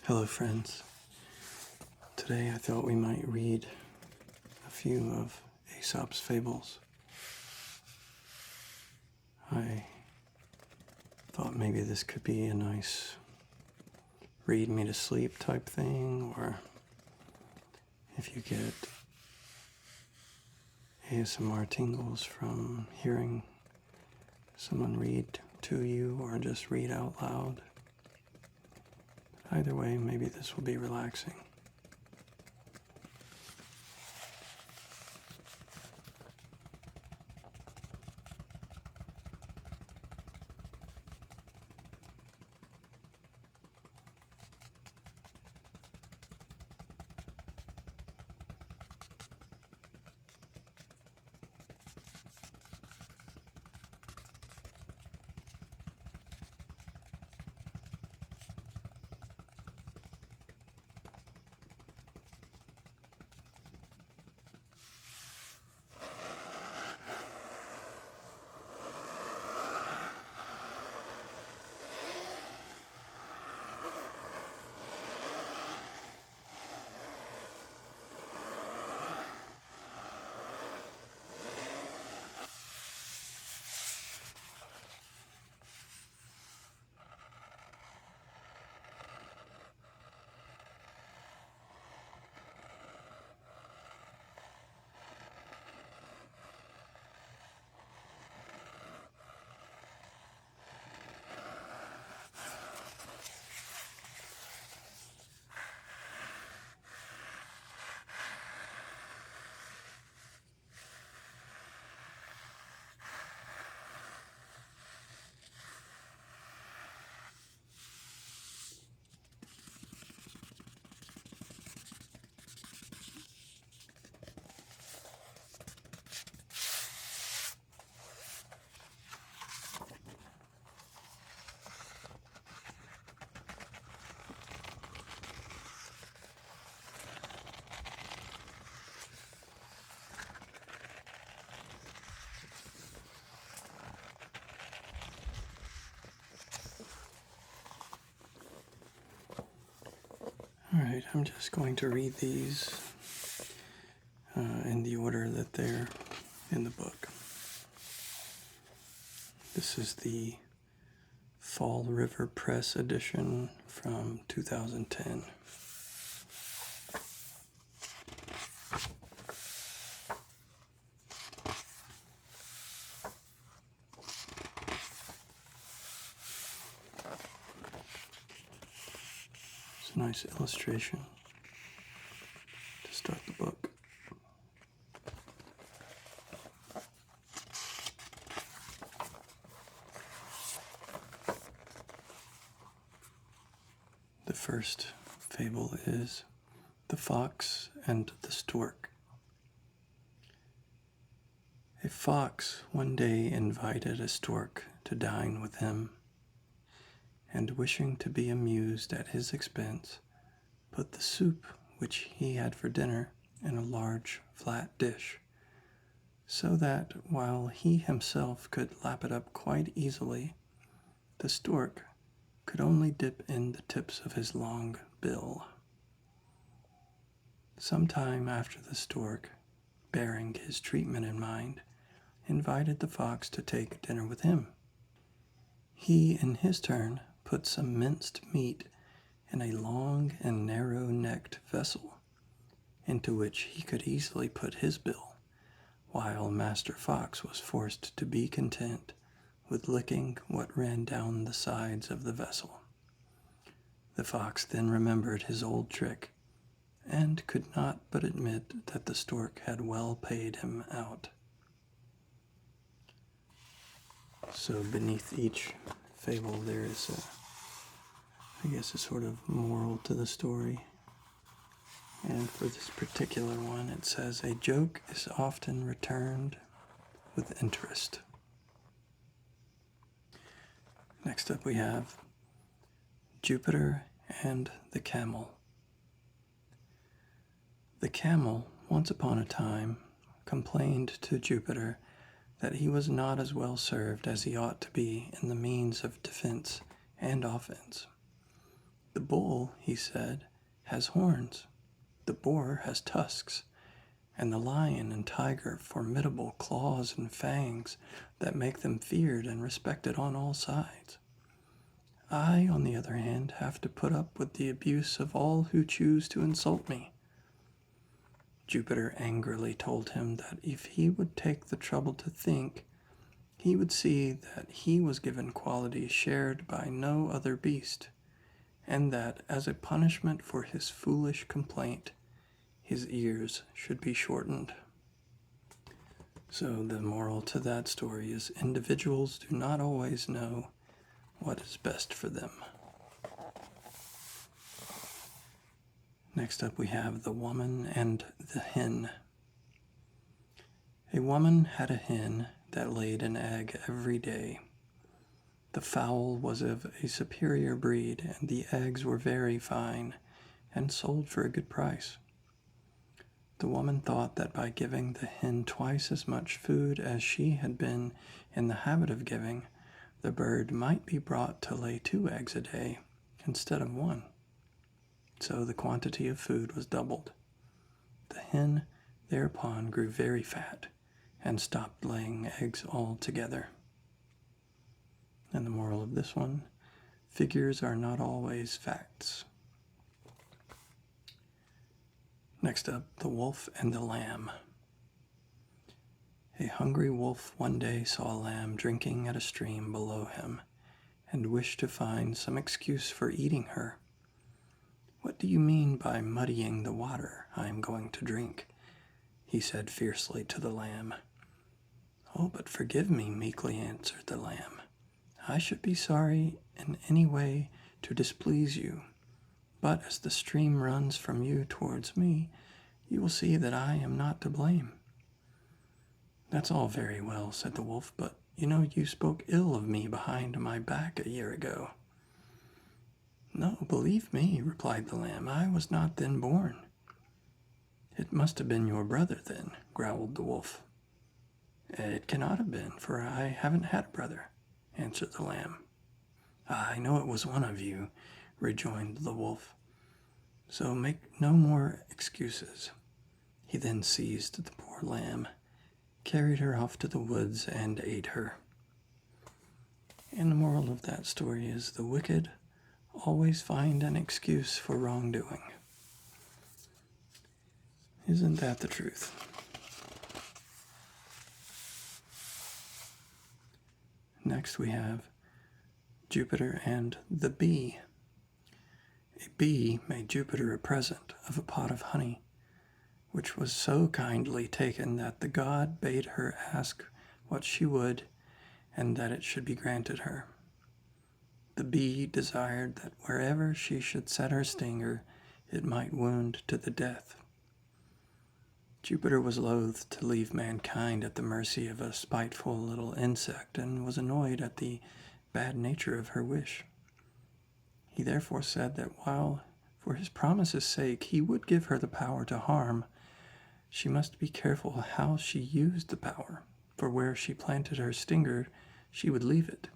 Hello friends. Today I thought we might read a few of Aesop's Fables. I thought maybe this could be a nice read me to sleep type thing, or if you get ASMR tingles from hearing someone read to you or just read out loud. Either way, maybe this will be relaxing. Alright, I'm just going to read these in the order that they're in the book. This is the Fall River Press edition from 2010. It's a nice illustration to start the book. The first fable is The Fox and the Stork. A fox one day invited a stork to dine with him, and wishing to be amused at his expense, put the soup which he had for dinner in a large flat dish, so that while he himself could lap it up quite easily, the stork could only dip in the tips of his long bill. Some time after, the stork, bearing his treatment in mind, invited the fox to take dinner with him. He, in his turn, put some minced meat in a long and narrow-necked vessel, into which he could easily put his bill, while Master Fox was forced to be content with licking what ran down the sides of the vessel. The fox then remembered his old trick, and could not but admit that the stork had well paid him out. So beneath each fable there is a sort of moral to the story. And for this particular one, it says, a joke is often returned with interest. Next up we have Jupiter and the Camel. The camel, once upon a time, complained to Jupiter that he was not as well served as he ought to be in the means of defense and offense. The bull, he said, has horns, the boar has tusks, and the lion and tiger formidable claws and fangs that make them feared and respected on all sides. I, on the other hand, have to put up with the abuse of all who choose to insult me. Jupiter angrily told him that if he would take the trouble to think, he would see that he was given qualities shared by no other beast, and that as a punishment for his foolish complaint, his ears should be shortened. So the moral to that story is individuals do not always know what is best for them. Next up we have The Woman and the Hen. A woman had a hen that laid an egg every day. The fowl was of a superior breed, and the eggs were very fine and sold for a good price. The woman thought that by giving the hen twice as much food as she had been in the habit of giving, the bird might be brought to lay 2 eggs a day instead of 1. So the quantity of food was doubled. The hen thereupon grew very fat and stopped laying eggs altogether. And the moral of this one, figures are not always facts. Next up, The Wolf and the Lamb. A hungry wolf one day saw a lamb drinking at a stream below him and wished to find some excuse for eating her. "What do you mean by muddying the water I am going to drink?" he said fiercely to the lamb. "Oh, but forgive me," meekly answered the lamb. "I should be sorry in any way to displease you, but as the stream runs from you towards me, you will see that I am not to blame." "That's all very well," said the wolf, "but you spoke ill of me behind my back a year ago." "No, believe me," replied the lamb, "I was not then born." "It must have been your brother then," growled the wolf. "It cannot have been, for I haven't had a brother," answered the lamb. "I know it was one of you," rejoined the wolf, "so make no more excuses." He then seized the poor lamb, carried her off to the woods, and ate her. And the moral of that story is the wicked always find an excuse for wrongdoing. Isn't that the truth? Next we have Jupiter and the Bee. A bee made Jupiter a present of a pot of honey, which was so kindly taken that the god bade her ask what she would, and that it should be granted her. The bee desired that wherever she should set her stinger, it might wound to the death. Jupiter was loath to leave mankind at the mercy of a spiteful little insect, and was annoyed at the bad nature of her wish. He therefore said that while, for his promise's sake, he would give her the power to harm, she must be careful how she used the power, for where she planted her stinger, she would leave it,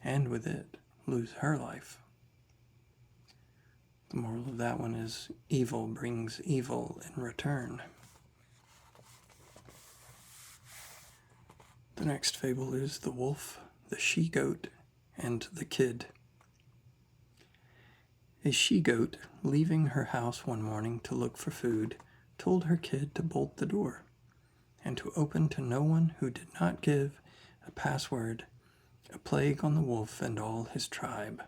and with it lose her life. The moral of that one is evil brings evil in return. The next fable is The Wolf, the She-Goat, and the Kid. A she-goat, leaving her house one morning to look for food, told her kid to bolt the door, and to open to no one who did not give a password, a plague on the wolf and all his tribe.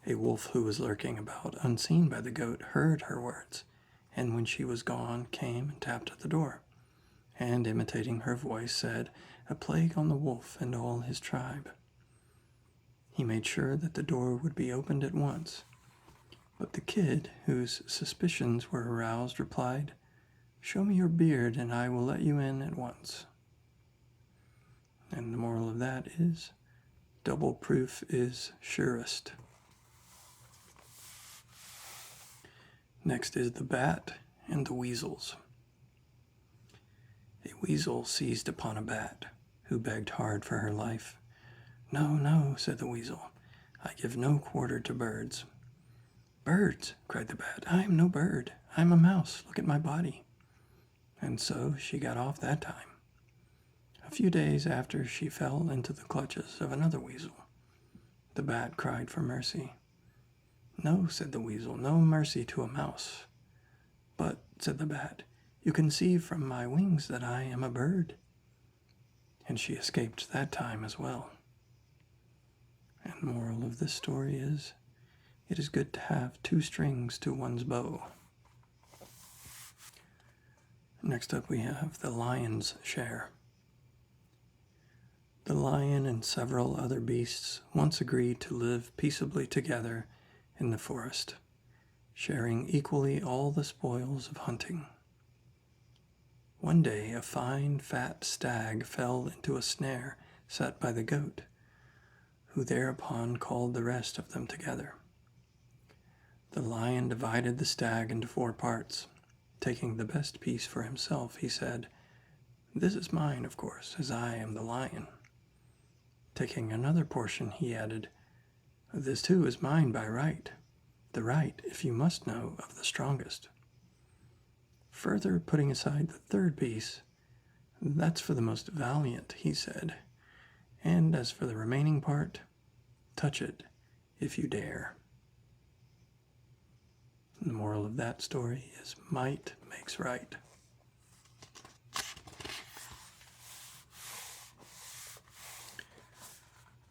A wolf who was lurking about, unseen by the goat, heard her words, and when she was gone, came and tapped at the door, and, imitating her voice, said, "A plague on the wolf and all his tribe." He made sure that the door would be opened at once, but the kid, whose suspicions were aroused, replied, "Show me your beard, and I will let you in at once." And the moral of that is, double proof is surest. Next is The Bat and the Weasels. A weasel seized upon a bat, who begged hard for her life. "No, no," said the weasel, "I give no quarter to birds. "Birds!" cried the bat. "I am no bird. I am a mouse. Look at my body." And so she got off that time. A few days after, she fell into the clutches of another weasel. The bat cried for mercy. "No," said the weasel, "no mercy to a mouse." "But," said the bat, "you can see from my wings that I am a bird." And she escaped that time as well. And the moral of this story is, it is good to have two strings to one's bow. Next up we have the lion's share. The lion and several other beasts once agreed to live peaceably together in the forest, sharing equally all the spoils of hunting. One day a fine fat stag fell into a snare set by the goat, who thereupon called the rest of them together. The lion divided the stag into 4 parts. Taking the best piece for himself, he said, "This is mine, of course, as I am the lion." Taking another portion, he added, "This too is mine by right, the right, if you must know, of the strongest." Further putting aside the 3rd piece, "That's for the most valiant," he said, "and as for the remaining part, touch it if you dare." And the moral of that story is might makes right.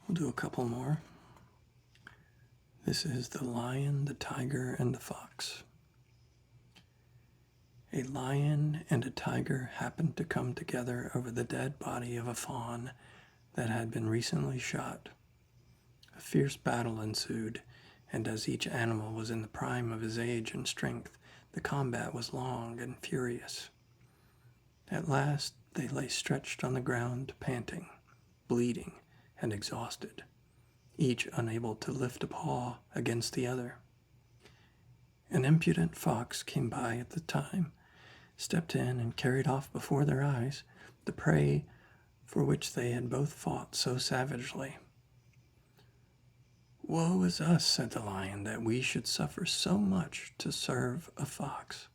We'll do a couple more. This is the lion, the tiger, and the fox. A lion and a tiger happened to come together over the dead body of a fawn that had been recently shot. A fierce battle ensued, and as each animal was in the prime of his age and strength, the combat was long and furious. At last they lay stretched on the ground, panting, bleeding, and exhausted, each unable to lift a paw against the other. An impudent fox came by at the time, stepped in, and carried off before their eyes the prey for which they had both fought so savagely. "Woe is us," said the lion, "that we should suffer so much to serve a fox."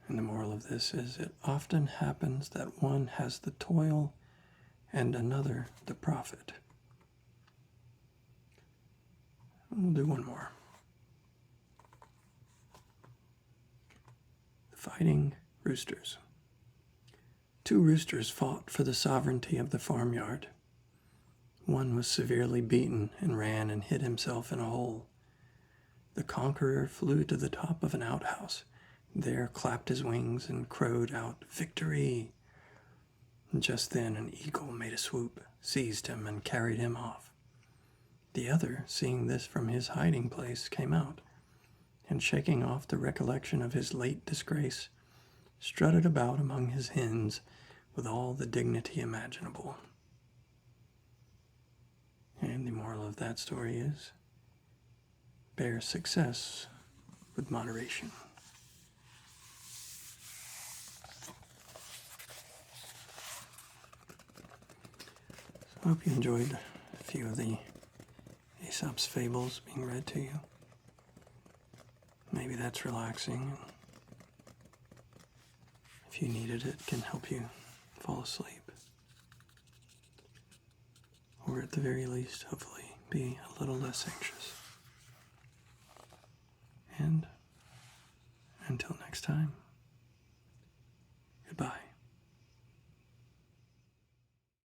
And the moral of this is, it often happens that one has the toil and another the profit. We'll do one more. The fighting roosters. 2 roosters fought for the sovereignty of the farmyard. One was severely beaten and ran and hid himself in a hole. The conqueror flew to the top of an outhouse, there clapped his wings and crowed out, "Victory!" And just then an eagle made a swoop, seized him, and carried him off. The other, seeing this from his hiding place, came out, and shaking off the recollection of his late disgrace, strutted about among his hens with all the dignity imaginable. And the moral of that story is, bear success with moderation. So I hope you enjoyed a few of the Aesop's Fables being read to you. Maybe that's relaxing. If you needed it, it can help you fall asleep. Or at the very least, hopefully, be a little less anxious. And until next time.